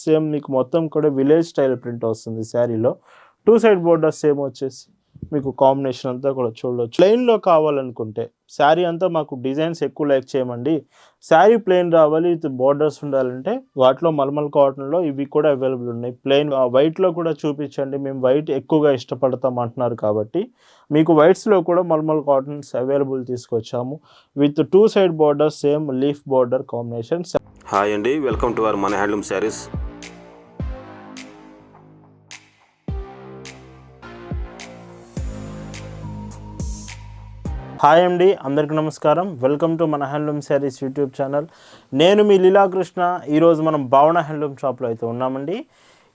Same మీకు మొత్తం కూడా విలేజ్ స్టైల్ ప్రింట్ వస్తుంది శారీలో. 2 సైడ్ బోర్డర్స్ సేమ్ వచ్చేసి మీకు కాంబినేషన్ అంతా కూడా చూడవచ్చు. ప్లెయిన్లో కావాలనుకుంటే శారీ అంతా మాకు డిజైన్స్ ఎక్కువ లైక్ చేయమండి, శారీ ప్లెయిన్ రావాలి విత్ బోర్డర్స్ ఉండాలంటే వాటిలో మల్మల్ కాటన్లో ఇవి కూడా అవైలబుల్ ఉన్నాయి. ప్లెయిన్ వైట్లో కూడా చూపించండి, మేము వైట్ ఎక్కువగా ఇష్టపడతాం అంటున్నారు కాబట్టి మీకు వైట్స్లో కూడా మల్మల్ కాటన్స్ అవైలబుల్ తీసుకొచ్చాము with 2 side borders same leaf border combination. Hi అండి, వెల్కమ్ టు అవర్ మన హ్యాండ్లూమ్ శారీస్. హాయ్ అండి, అందరికీ నమస్కారం. వెల్కమ్ టు మన హ్యాండ్లూమ్ శారీస్ యూట్యూబ్ ఛానల్. నేను మీ లీలాకృష్ణ. ఈరోజు మనం భావన హ్యాండ్లూమ్ షాప్లో అయితే ఉన్నామండి.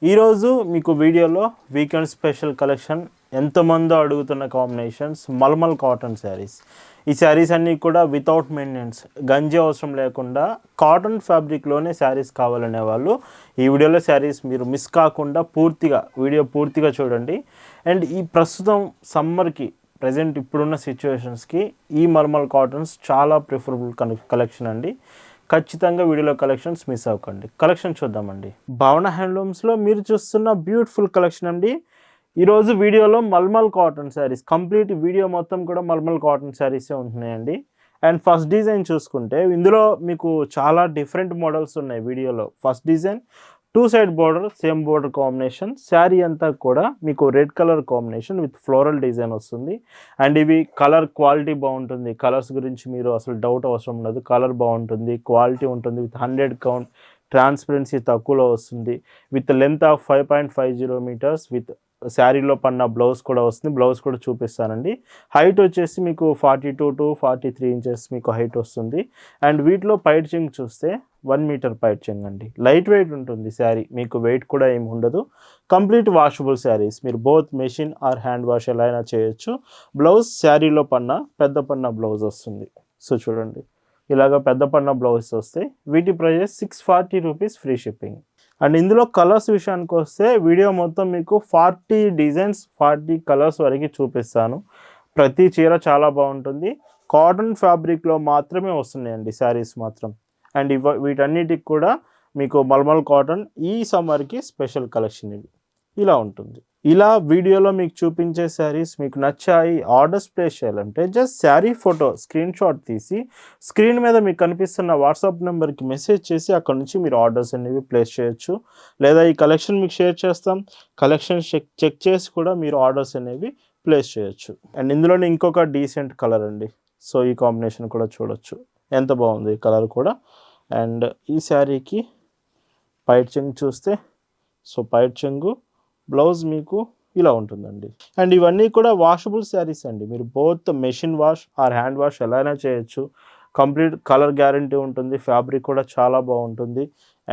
ఈరోజు మీకు వీడియోలో వీకెండ్ స్పెషల్ కలెక్షన్, ఎంతమందో అడుగుతున్న కాంబినేషన్స్ మల్మల్ కాటన్ శారీస్. ఈ శారీస్ అన్నీ కూడా వితౌట్ మెయింటెనెన్స్, గంజి అవసరం లేకుండా కాటన్ ఫ్యాబ్రిక్లోనే శారీస్ కావాలనే వాళ్ళు ఈ వీడియోలో శారీస్ మీరు మిస్ కాకుండా వీడియో పూర్తిగా చూడండి. అండ్ ఈ ప్రస్తుతం సమ్మర్కి ప్రజెంట్ ఇప్పుడున్న సిచ్యువేషన్స్కి ఈ మల్మల్ కాటన్స్ చాలా ప్రిఫరబుల్ కలెక్షన్ అండి. ఖచ్చితంగా వీడియోలో కలెక్షన్స్ మిస్ అవ్వకండి. కలెక్షన్ చూద్దామండి. భావన హ్యాండ్లూమ్స్లో మీరు చూస్తున్న బ్యూటిఫుల్ కలెక్షన్ అండి. ఈరోజు వీడియోలో mulmul cotton saris, complete video మొత్తం కూడా మల్మల్ కాటన్ శారీసే ఉంటున్నాయండి. అండ్ ఫస్ట్ డిజైన్ చూసుకుంటే ఇందులో మీకు చాలా డిఫరెంట్ మోడల్స్ ఉన్నాయి. వీడియోలో first design 2 side border same border combination, sari అంతా కూడా మీకు red colour combination with floral design వస్తుంది. అండ్ ఇవి కలర్ క్వాలిటీ బాగుంటుంది. కలర్స్ గురించి మీరు అసలు డౌట్ అవసరం ఉండదు. కలర్ బాగుంటుంది, క్వాలిటీ ఉంటుంది. విత్ 100 కౌంట్, ట్రాన్స్పరెన్సీ తక్కువలో వస్తుంది. With length of 5.50 metres. With శారీలో పన్న బ్లౌజ్ కూడా వస్తుంది. బ్లౌజ్ కూడా చూపిస్తానండి. హైట్ వచ్చేసి మీకు 42 to 43 ఇంచెస్ మీకు హైట్ వస్తుంది. అండ్ వీటిలో పైట్ చెంగ్ చూస్తే 1 మీటర్ పైట్ చెంగ్ అండి. లైట్ వెయిట్ ఉంటుంది శారీ, మీకు వెయిట్ కూడా ఏమి ఉండదు. కంప్లీట్ వాషబుల్ శారీస్, మీరు both machine are hand wash ఎలా అయినా చేయొచ్చు. బ్లౌజ్ శారీలో పెద్ద పన్న బ్లౌజ్ వస్తుంది. సో చూడండి, ఇలాగ పెద్ద పన్న బ్లౌజ్ వస్తాయి. వీటి prices 640 rupees, free shipping. And ఇందులో కలర్స్ విషయానికి వస్తే వీడియో మొత్తం మీకు 40 డిజైన్స్ 40 కలర్స్ వరకు చూపిస్తాను. ప్రతి చీర చాలా బాగుంటుంది. కాటన్ ఫ్యాబ్రిక్లో మాత్రమే వస్తున్నాయండి శారీస్ మాత్రం. అండ్ వీటన్నిటికి కూడా మీకు మల్మల్ కాటన్ ఈ సమ్మర్కి స్పెషల్ కలెక్షన్. ఇవి ఇలా ఉంటుంది. ఇలా వీడియోలో మీకు చూపించే శారీస్ మీకు నచ్చాయి, ఆర్డర్స్ ప్లేస్ చేయాలంటే just sari photo screen shot తీసి స్క్రీన్ మీద మీకు కనిపిస్తున్న వాట్సాప్ నెంబర్కి మెసేజ్ చేసి అక్కడ నుంచి మీరు ఆర్డర్స్ అనేవి ప్లేస్ చేయొచ్చు. లేదా ఈ కలెక్షన్ మీకు షేర్ చేస్తాం, కలెక్షన్ చెక్ చేసి కూడా మీరు ఆర్డర్స్ అనేవి ప్లేస్ చేయొచ్చు. అండ్ ఇందులోనే ఇంకొక డీసెంట్ కలర్ అండి. సో ఈ కాంబినేషన్ కూడా చూడొచ్చు, ఎంత బాగుంది కలర్ కూడా. అండ్ ఈ శారీకి పైట్ చెంగు చూస్తే, సో పైట్ చెంగు బ్లౌజ్ మీకు ఇలా ఉంటుందండి. అండ్ ఇవన్నీ కూడా వాషబుల్ శారీస్ అండి. మీరు both machine wash or hand wash ఎలా అయినా చేయొచ్చు. కంప్లీట్ కలర్ గ్యారంటీ ఉంటుంది. ఫ్యాబ్రిక్ కూడా చాలా బాగుంటుంది.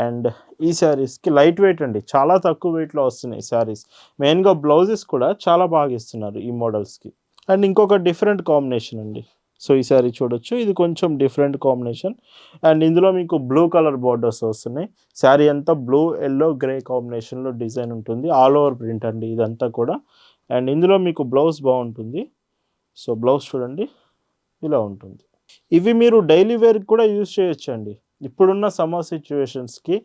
అండ్ ఈ శారీస్కి లైట్ వెయిట్ అండి, చాలా తక్కువ వెయిట్లో వస్తున్నాయి శారీస్. మెయిన్గా బ్లౌజెస్ కూడా చాలా బాగా ఇస్తున్నారు ఈ మోడల్స్కి. అండ్ ఇంకొక డిఫరెంట్ కాంబినేషన్ అండి. సో ఈ శారీ చూడొచ్చు, ఇది కొంచెం డిఫరెంట్ కాంబినేషన్. అండ్ ఇందులో మీకు బ్లూ కలర్ బార్డర్స్ వస్తున్నాయి. శారీ అంతా బ్లూ, ఎల్లో, గ్రే కాంబినేషన్లో డిజైన్ ఉంటుంది. ఆల్ ఓవర్ ప్రింట్ అండి ఇదంతా కూడా. అండ్ ఇందులో మీకు బ్లౌజ్ బాగుంటుంది. సో బ్లౌజ్ చూడండి, ఇలా ఉంటుంది. ఇవి మీరు డైలీ వేర్కి కూడా యూజ్ చేయొచ్చండి. ఇప్పుడున్న సమ్మర్ సిచ్యువేషన్స్కి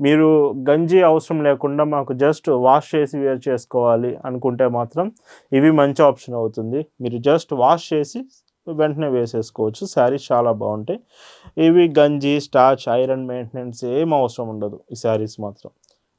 మీరు గంజి అవసరం లేకుండా మాకు జస్ట్ వాష్ చేసి వేర్ చేసుకోవాలి అనుకుంటే మాత్రం ఇవి మంచి ఆప్షన్ అవుతుంది. మీరు జస్ట్ వాష్ చేసి వెంటనే వేసేసుకోవచ్చు. శారీస్ చాలా బాగుంటాయి. ఇవి గంజి, స్టార్చ్, ఐరన్ మెయింటెనెన్స్ ఏం అవసరం ఉండదు. ఈ శారీస్ మాత్రం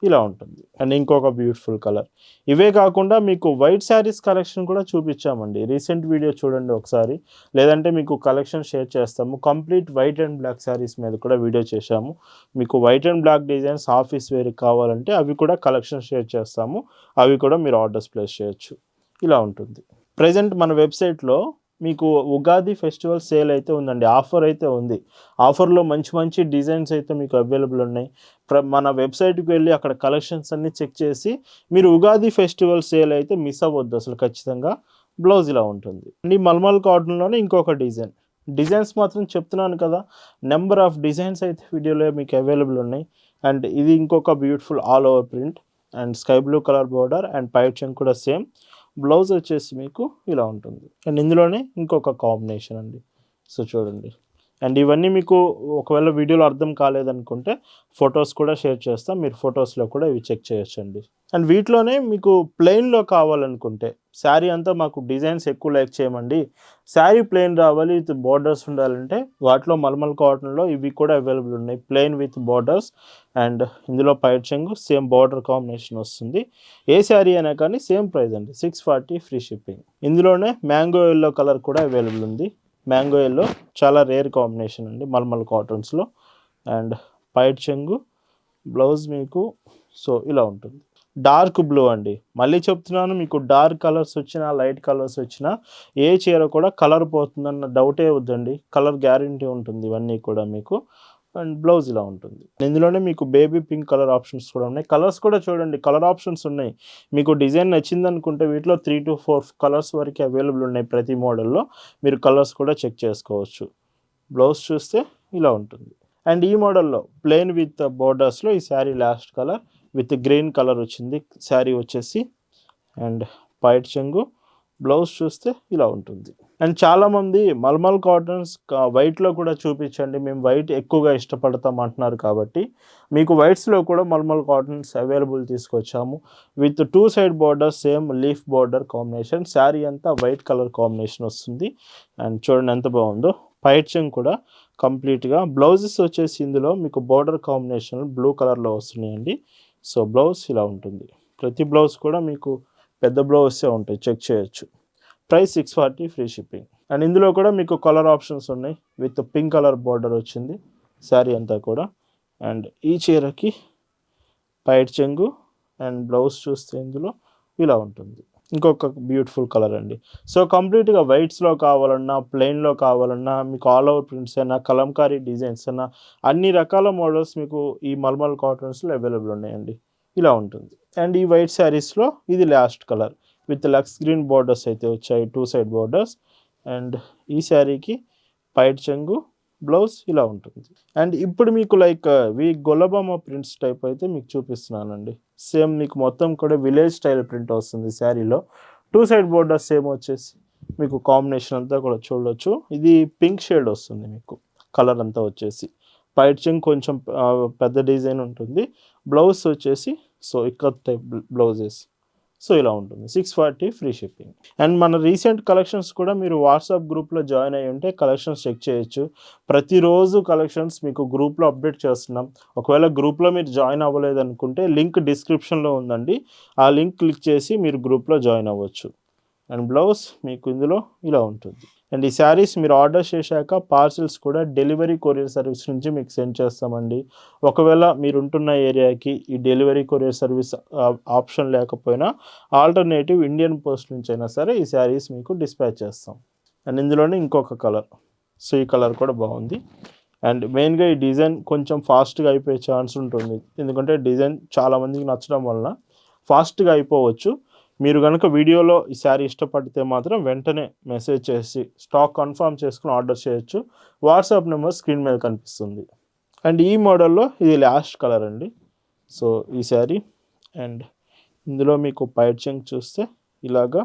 ఇలా ఉంటుంది. అండ్ ఇంకొక బ్యూటిఫుల్ కలర్. ఇవే కాకుండా మీకు వైట్ శారీస్ కలెక్షన్ కూడా చూపించామండి. రీసెంట్ వీడియో చూడండి ఒకసారి, లేదంటే మీకు కలెక్షన్ షేర్ చేస్తాము. Complete white and black saris మీద కూడా వీడియో చేశాము. మీకు white and black designs office wear కావాలంటే అవి కూడా కలెక్షన్ షేర్ చేస్తాము. అవి కూడా మీరు ఆర్డర్స్ ప్లేస్ చేయొచ్చు. ఇలా ఉంటుంది. ప్రజెంట్ మన వెబ్సైట్లో మీకు ఉగాది ఫెస్టివల్ సేల్ అయితే ఉందండి. ఆఫర్ అయితే ఉంది. ఆఫర్లో మంచి మంచి డిజైన్స్ అయితే మీకు అవైలబుల్ ఉన్నాయి. మన వెబ్సైట్కి వెళ్ళి అక్కడ కలెక్షన్స్ అన్నీ చెక్ చేసి మీరు ఉగాది ఫెస్టివల్ సేల్ అయితే మిస్ అవ్వద్దు అసలు ఖచ్చితంగా. బ్లౌజ్ ఇలా ఉంటుంది. అండ్ మల్మల్ కాటన్లోనే ఇంకొక డిజైన్స్ మాత్రం చెప్తున్నాను కదా, నెంబర్ ఆఫ్ డిజైన్స్ అయితే వీడియోలో మీకు అవైలబుల్ ఉన్నాయి. అండ్ ఇది ఇంకొక beautiful all over print and sky blue colour border and పైట్ చెంగ్ కూడా సేమ్. బ్లౌజ్ వచ్చేసి మీకు ఇలా ఉంటుంది. అండ్ ఇందులోనే ఇంకొక కాంబినేషన్ అండి. సో చూడండి, అండ్ ఇవన్నీ మీకు ఒకవేళ వీడియోలో అర్థం కాలేదనుకుంటే ఫొటోస్ కూడా షేర్ చేస్తాం, మీరు ఫొటోస్లో కూడా ఇవి చెక్ చేయొచ్చండి. అండ్ వీటిలోనే మీకు ప్లెయిన్లో కావాలనుకుంటే, శారీ అంతా మాకు డిజైన్స్ ఎక్కువ లైక్ చేయమండి, శారీ ప్లెయిన్ రావాలి విత్ బోర్డర్స్ ఉండాలంటే వాటిలో మల్మల్ కాటన్లో ఇవి కూడా అవైలబుల్ ఉన్నాయి. ప్లెయిన్ విత్ బోర్డర్స్ అండ్ ఇందులో పైట్ చెంగు సేమ్ బార్డర్ కాంబినేషన్ వస్తుంది. ఏ శారీ అయినా కానీ సేమ్ ప్రైస్ అండి, 640 ఫ్రీ షిప్పింగ్. ఇందులోనే మ్యాంగో ఎల్లో కలర్ కూడా అవైలబుల్ ఉంది. మ్యాంగో ఎల్లో చాలా రేర్ కాంబినేషన్ అండి మల్మల్ కాటన్స్లో. అండ్ పైట్ చెంగు బ్లౌజ్ మీకు సో ఇలా ఉంటుంది. డార్క్ బ్లూ అండి, మళ్ళీ చెప్తున్నాను, మీకు డార్క్ కలర్స్ వచ్చినా లైట్ కలర్స్ వచ్చినా ఏ చీర కూడా కలర్ పోతుందన్న డౌటే వద్దండి, కలర్ గ్యారంటీ ఉంటుంది ఇవన్నీ కూడా మీకు. అండ్ బ్లౌజ్ ఇలా ఉంటుంది. ఇందులోనే మీకు బేబీ పింక్ కలర్ ఆప్షన్స్ కూడా ఉన్నాయి. కలర్స్ కూడా చూడండి, కలర్ ఆప్షన్స్ ఉన్నాయి. మీకు డిజైన్ నచ్చింది అనుకుంటే వీటిలో 3 to 4 కలర్స్ వరకు అవైలబుల్ ఉన్నాయి ప్రతి మోడల్లో. మీరు కలర్స్ కూడా చెక్ చేసుకోవచ్చు. బ్లౌజ్ చూస్తే ఇలా ఉంటుంది. అండ్ ఈ మోడల్లో ప్లెయిన్ విత్ బోర్డర్స్లో ఈ sari last colour with green colour వచ్చింది శారీ వచ్చేసి. అండ్ పైట్ చెంగు బ్లౌజ్ చూస్తే ఇలా ఉంటుంది. అండ్ చాలామంది మల్మల్ కాటన్స్ వైట్లో కూడా చూపించండి, మేము వైట్ ఎక్కువగా ఇష్టపడతాం అంటున్నారు కాబట్టి మీకు వైట్స్లో కూడా మల్మల్ కాటన్స్ అవైలబుల్ తీసుకొచ్చాము with 2 side border same leaf border combination. Sari అంతా వైట్ కలర్ కాంబినేషన్ వస్తుంది. అండ్ చూడండి ఎంత బాగుందో. పైట్ చెంగు కూడా కంప్లీట్గా బ్లౌజెస్ వచ్చేసి ఇందులో మీకు బార్డర్ కాంబినేషన్ బ్లూ కలర్లో వస్తున్నాయండి. సో బ్లౌజ్ ఇలా ఉంటుంది. ప్రతి బ్లౌజ్ కూడా మీకు పెద్ద బ్లౌజెసే ఉంటాయి, చెక్ చేయొచ్చు. Price 640 free shipping. అండ్ ఇందులో కూడా మీకు కలర్ ఆప్షన్స్ ఉన్నాయి విత్ పింక్ కలర్ బార్డర్ వచ్చింది శారీ అంతా కూడా. అండ్ ఈ చీరకి పైట్ చెంగు అండ్ బ్లౌజ్ చూస్తే ఇందులో ఇలా ఉంటుంది. ఇంకొక బ్యూటిఫుల్ కలర్ అండి. సో కంప్లీట్గా వైట్స్లో కావాలన్నా ప్లెయిన్లో కావాలన్నా మీకు ఆల్ ఓవర్ ప్రింట్స్ అయినా కలంకారీ డిజైన్స్ అయినా అన్ని రకాల మోడల్స్ మీకు ఈ మల్మల్ కాటన్స్లో అవైలబుల్ ఉన్నాయండి. ఇలా ఉంటుంది. అండ్ ఈ వైట్ శారీస్లో ఇది last colour with lux green borders అయితే వచ్చాయి, 2 సైడ్ బార్డర్స్. అండ్ ఈ శారీకి పైట్ చెంగు బ్లౌజ్ ఇలా ఉంటుంది. అండ్ ఇప్పుడు మీకు లైక్ గొల్లబొమ్మ ప్రింట్స్ టైప్ అయితే మీకు చూపిస్తున్నానండి. సేమ్ మీకు మొత్తం కూడా విలేజ్ స్టైల్ ప్రింట్ వస్తుంది శారీలో. 2 సైడ్ బార్డర్స్ సేమ్ వచ్చేసి మీకు కాంబినేషన్ అంతా కూడా చూడవచ్చు. ఇది పింక్ షేడ్ వస్తుంది మీకు కలర్ అంతా వచ్చేసి. పైట్ చెంగు కొంచెం పెద్ద డిజైన్ ఉంటుంది. బ్లౌజ్ వచ్చేసి so ikat type blouses. So ఇలా ఉంటుంది. 640 ఫ్రీ షిప్పింగ్. అండ్ మన రీసెంట్ కలెక్షన్స్ కూడా మీరు వాట్సాప్ గ్రూప్లో జాయిన్ అయ్యి ఉంటే కలెక్షన్స్ చెక్ చేయొచ్చు. ప్రతిరోజు కలెక్షన్స్ మీకు గ్రూప్లో అప్డేట్ చేస్తున్నాం. ఒకవేళ గ్రూప్లో మీరు జాయిన్ అవ్వలేదు అనుకుంటే లింక్ డిస్క్రిప్షన్లో ఉందండి, ఆ లింక్ క్లిక్ చేసి మీరు గ్రూప్లో జాయిన్ అవ్వచ్చు. అండ్ బ్లౌజ్ మీకు ఇందులో ఇలా ఉంటుంది. అండ్ ఈ శారీస్ మీరు ఆర్డర్ చేశాక పార్సిల్స్ కూడా డెలివరీ కొరియర్ సర్వీస్ నుంచి మీకు సెండ్ చేస్తామండి. ఒకవేళ మీరు ఉంటున్న ఏరియాకి ఈ డెలివరీ కొరియర్ సర్వీస్ ఆప్షన్ లేకపోయినా ఆల్టర్నేటివ్ ఇండియన్ పోస్ట్ నుంచి అయినా సరే ఈ శారీస్ మీకు డిస్పాచ్ చేస్తాం. అండ్ ఇందులోనే ఇంకొక కలర్, సో ఈ కలర్ కూడా బాగుంది. అండ్ మెయిన్గా ఈ డిజైన్ కొంచెం ఫాస్ట్గా అయిపోయే ఛాన్స్ ఉంటుంది, ఎందుకంటే డిజైన్ చాలామందికి నచ్చడం వలన ఫాస్ట్గా అయిపోవచ్చు. మీరు కనుక వీడియోలో ఈ శారీ ఇష్టపడితే మాత్రం వెంటనే మెసేజ్ చేసి స్టాక్ కన్ఫర్మ్ చేసుకుని ఆర్డర్ చేయొచ్చు. వాట్సాప్ నెంబర్ స్క్రీన్ మీద కనిపిస్తుంది. అండ్ ఈ మోడల్లో ఇది లాస్ట్ కలర్ అండి. సో ఈ శారీ అండ్ ఇందులో మీకు పైట్ చెంగు చూస్తే ఇలాగా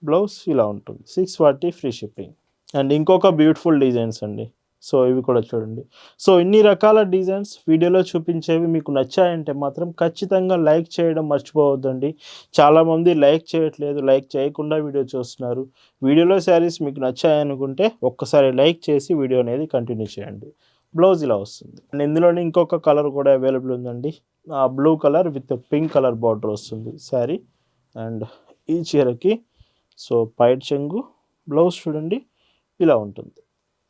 బ్లౌజ్ ఇలా ఉంటుంది. 640 ఫ్రీ షిప్పింగ్. అండ్ ఇంకొక బ్యూటిఫుల్ డిజైన్స్ అండి. సో ఇవి కూడా చూడండి. సో ఇన్ని రకాల డిజైన్స్ వీడియోలో చూపించేవి మీకు నచ్చాయంటే మాత్రం ఖచ్చితంగా లైక్ చేయడం మర్చిపోవద్దండి. చాలామంది లైక్ చేయట్లేదు, లైక్ చేయకుండా వీడియో చూస్తున్నారు. వీడియోలో శారీస్ మీకు నచ్చాయనుకుంటే ఒక్కసారి లైక్ చేసి వీడియో అనేది కంటిన్యూ చేయండి. బ్లౌజ్ ఇలా వస్తుంది. అండ్ ఇందులోనే ఇంకొక కలర్ కూడా అవైలబుల్ ఉందండి, blue colour with pink colour border వస్తుంది శారీ. అండ్ ఈ చీరకి సో పైట్ చెంగు బ్లౌజ్ చూడండి ఇలా ఉంటుంది.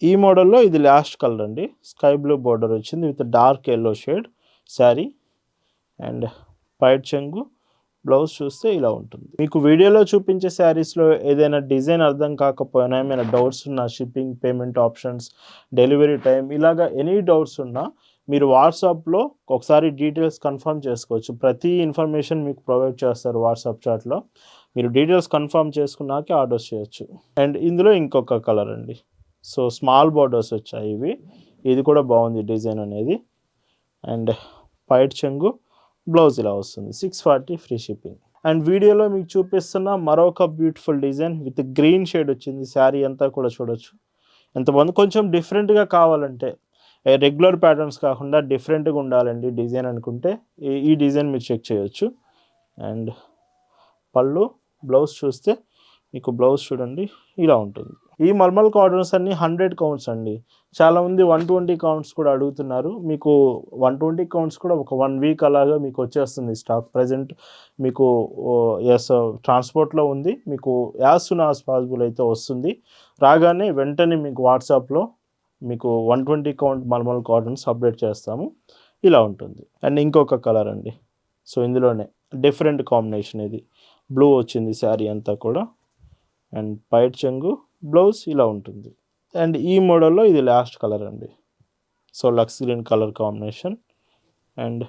ఈ మోడల్లో ఇది లాస్ట్ కలర్ అండి, స్కై బ్లూ బార్డర్ వచ్చింది with dark yellow shade sari. And పైట్ చెంగు బ్లౌజ్ చూస్తే ఇలా ఉంటుంది. మీకు వీడియోలో చూపించే శారీస్లో ఏదైనా డిజైన్ అర్థం కాకపోయినా, ఏమైనా డౌట్స్ ఉన్నా, shipping, payment options, delivery time, ఇలాగా ఎనీ డౌట్స్ ఉన్నా మీరు వాట్సాప్లో ఒకసారి డీటెయిల్స్ కన్ఫర్మ్ చేసుకోవచ్చు. ప్రతి ఇన్ఫర్మేషన్ మీకు ప్రొవైడ్ చేస్తారు వాట్సాప్ చాట్లో. మీరు డీటెయిల్స్ కన్ఫర్మ్ చేసుకున్నాకే ఆర్డర్స్ చేయొచ్చు. అండ్ ఇందులో ఇంకొక కలర్ అండి, సో స్మాల్ బార్డర్స్ వచ్చాయి ఇవి. ఇది కూడా బాగుంది డిజైన్ అనేది. అండ్ పైట్ చెంగు బ్లౌజ్ ఇలా వస్తుంది. 640 ఫ్రీ షిప్పింగ్. అండ్ వీడియోలో మీకు చూపిస్తున్న మరొక beautiful design with green shade వచ్చింది శారీ అంతా కూడా చూడొచ్చు. ఎంత బాగుంది. కొంచెం డిఫరెంట్గా కావాలంటే రెగ్యులర్ ప్యాటర్న్స్ కాకుండా డిఫరెంట్గా ఉండాలండి డిజైన్ అనుకుంటే ఈ డిజైన్ మీరు చెక్ చేయొచ్చు. అండ్ పళ్ళు బ్లౌజ్ చూస్తే మీకు బ్లౌజ్ చూడండి ఇలా ఉంటుంది. ఈ మల్మల్ కాటన్స్ అన్ని 100 కౌంట్స్ అండి. చాలామంది 120 కౌంట్స్ కూడా అడుగుతున్నారు. మీకు 120 కౌంట్స్ కూడా ఒక 1 వీక్ అలాగా మీకు వచ్చేస్తుంది స్టాక్. ప్రజెంట్ మీకు ఎస్ ట్రాన్స్పోర్ట్లో ఉంది. మీకు యాజ్ సూన్ యాజ్ పాసిబుల్ అయితే వస్తుంది. రాగానే వెంటనే మీకు వాట్సాప్లో మీకు 120 కౌంట్ మల్మల్ కాటన్స్ అప్డేట్ చేస్తాము. ఇలా ఉంటుంది. అండ్ ఇంకొక కలర్ అండి. సో ఇందులోనే డిఫరెంట్ కాంబినేషన్ ఇది. బ్లూ వచ్చింది శారీ అంతా కూడా. అండ్ పైట్ చెంగు బ్లౌజ్ ఇలా ఉంటుంది. అండ్ ఈ మోడల్లో ఇది లాస్ట్ కలర్ అండి. So lux green colour combination. And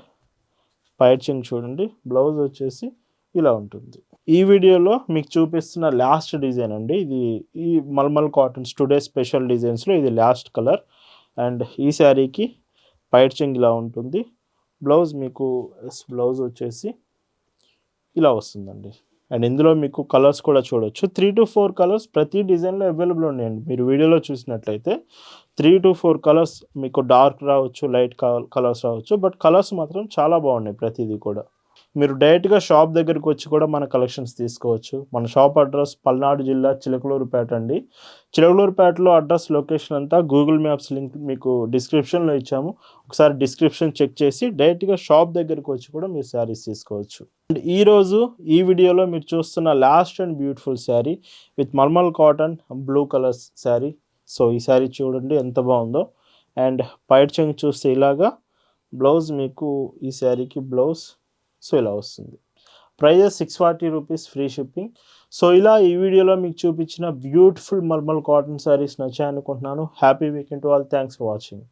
పైట్ చెంగు చూడండి, బ్లౌజ్ వచ్చేసి ఇలా ఉంటుంది. ఈ వీడియోలో మీకు చూపిస్తున్న లాస్ట్ డిజైన్ అండి. ఇది ఈ మల్మల్ కాటన్స్ టుడే స్పెషల్ డిజైన్స్లో ఇది లాస్ట్ కలర్. అండ్ ఈ శారీకి పైట్ చెంగు ఇలా ఉంటుంది. బ్లౌజ్ మీకు బ్లౌజ్ వచ్చేసి ఇలా వస్తుందండి. అండ్ ఇందులో మీకు కలర్స్ కూడా చూడొచ్చు. 3 to 4 కలర్స్ ప్రతి డిజైన్లో అవైలబుల్ ఉన్నాయండి. మీరు వీడియోలో చూసినట్లయితే 3 to 4 కలర్స్ మీకు డార్క్ రావచ్చు, లైట్ కలర్స్ రావచ్చు. బట్ కలర్స్ మాత్రం చాలా బాగున్నాయి ప్రతిదీ కూడా. మీరు డైరెక్ట్గా షాప్ దగ్గరికి వచ్చి కూడా మన కలెక్షన్స్ తీసుకోవచ్చు. మన షాప్ అడ్రస్ పల్నాడు జిల్లా చిలకలూరుపేట అండి. చిలకలూరుపేటలో అడ్రస్ లొకేషన్ అంతా గూగుల్ మ్యాప్స్ లింక్ మీకు డిస్క్రిప్షన్లో ఇచ్చాము. ఒకసారి డిస్క్రిప్షన్ చెక్ చేసి డైరెక్ట్గా షాప్ దగ్గరికి వచ్చి కూడా మీరు శారీస్ తీసుకోవచ్చు. అండ్ ఈరోజు ఈ వీడియోలో మీరు చూస్తున్న last and beautiful sari with mulmul cotton blue colour sari. So ఈ శారీ చూడండి ఎంత బాగుందో. అండ్ పైట్ చెంగు చూస్తే ఇలాగా బ్లౌజ్ మీకు ఈ శారీకి బ్లౌజ్ సో ఇలా వస్తుంది. Prices 640 rupees, free shipping. So ఇలా ఈ వీడియోలో మీకు చూపించిన బ్యూటిఫుల్ మల్మల్ కాటన్ శారీస్ నచ్చాయనుకుంటున్నాను. Happy weekend to all. Thanks for watching.